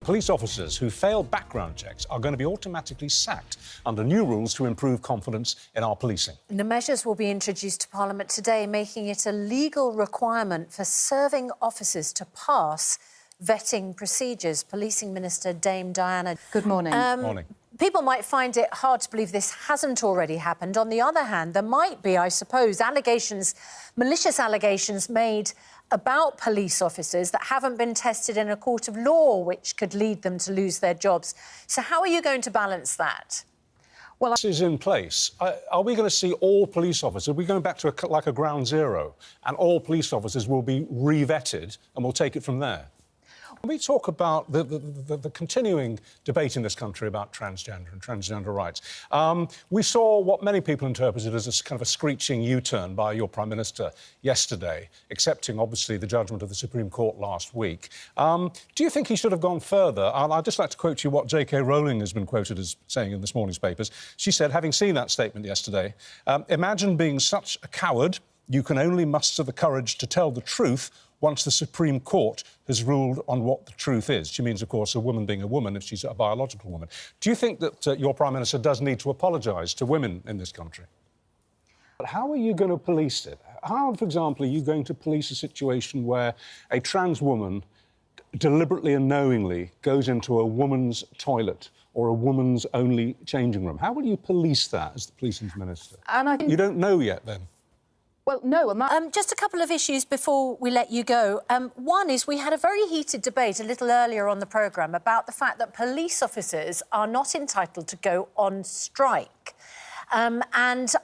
Police officers who fail background checks are going to be automatically sacked under new rules to improve confidence in our policing. The measures will be introduced to Parliament today, making it a legal requirement for serving officers to pass vetting procedures. Policing Minister Dame Diana. Good morning. Morning. People might find it hard to believe this hasn't already happened. On the other hand, there might be, I suppose, malicious allegations made about police officers that haven't been tested in a court of law, which could lead them to lose their jobs. So how are you going to balance that? Well, this is in place. Are we going to see all police officers? Are we going back to a ground zero and all police officers will be re-vetted and we'll take it from there? When we talk about the continuing debate in this country about transgender and transgender rights, we saw what many people interpreted as a kind of a screeching U-turn by your Prime Minister yesterday, accepting, obviously, the judgment of the Supreme Court last week. Do you think he should have gone further? I'd just like to quote you what J.K. Rowling has been quoted as saying in this morning's papers. She said, having seen that statement yesterday, imagine being such a coward, you can only muster the courage to tell the truth once the Supreme Court has ruled on what the truth is. She means, of course, a woman being a woman if she's a biological woman. Do you think that your Prime Minister does need to apologise to women in this country? But how are you going to police it? How, for example, are you going to police a situation where a trans woman deliberately and knowingly goes into a woman's toilet or a woman's only changing room? How will you police that as the Policing Minister? And I think... You don't know yet, then? Well, no, and that... Just a couple of issues before we let you go. One is we had a very heated debate a little earlier on the programme about the fact that police officers are not entitled to go on strike. And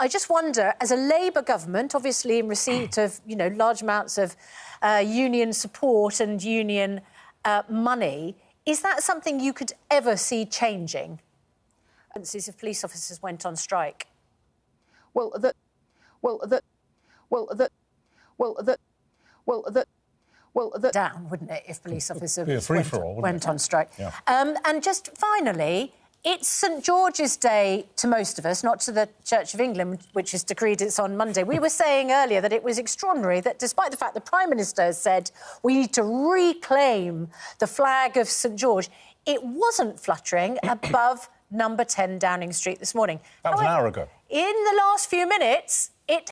I just wonder, as a Labour government, obviously in receipt of, large amounts of union support and union money, is that something you could ever see changing? If police officers went on strike? Down, wouldn't it, if police officers went on strike? Yeah. And just finally, it's St George's Day to most of us, not to the Church of England, which has decreed it's on Monday. We were saying earlier that it was extraordinary that despite the fact the Prime Minister has said we need to reclaim the flag of St George, it wasn't fluttering above number 10 Downing Street this morning. That was an hour ago. In the last few minutes, it